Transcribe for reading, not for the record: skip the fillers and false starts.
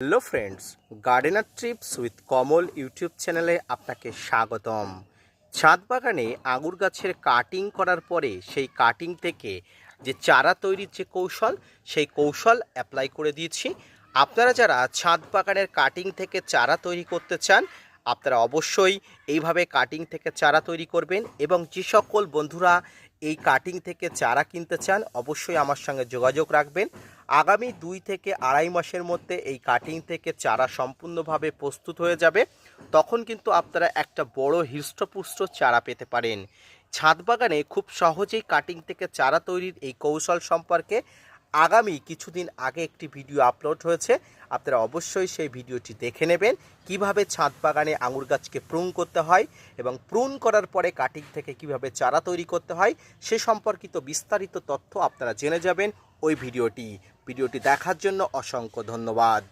Hello friends, gardener TRIPS with Kamal YouTube চ্যানেলে আপনাকে স্বাগতম। ছাদ বাগানে আঙুর গাছের কাটিং করার পরে সেই কাটিং থেকে যে চারা তৈরির যে কৌশল, সেই কৌশল অ্যাপ্লাই করে দিয়েছি। আপনারা যারা ছাদ বাগানের কাটিং থেকে চারা তৈরি করতে চান, আপনারা অবশ্যই এইভাবে কাটিং থেকে চারা তৈরি করবেন। এবং যে সকল বন্ধুরা এই কাটিং থেকে চারা কিনতে চান, অবশ্যই আমার সঙ্গে যোগাযোগ রাখবেন। আগামী 2 থেকে আড়াই মাসের মধ্যে এই কাটিং থেকে চারা সম্পূর্ণভাবে প্রস্তুত হয়ে যাবে। তখন কিন্তু আপনারা একটা বড় হৃষ্টপুষ্ট চারা পেতে পারেন। ছাদ বাগানে খুব সহজেই কাটিং থেকে চারা তৈরির এই কৌশল সম্পর্কে আগামী কিছুদিন আগে একটি ভিডিও আপলোড হয়েছে। আপনারা অবশ্যই সেই ভিডিওটি দেখে নেবেন, কিভাবে ছাদ বাগানে আঙুর গাছকে প্রুন করতে হয় এবং প্রুন করার পরে কাটিং থেকে কিভাবে চারা তৈরি করতে হয় সে সম্পর্কিত বিস্তারিত তথ্য আপনারা জেনে যাবেন ওই ভিডিওটি দেখার জন্য অসংখ্য ধন্যবাদ।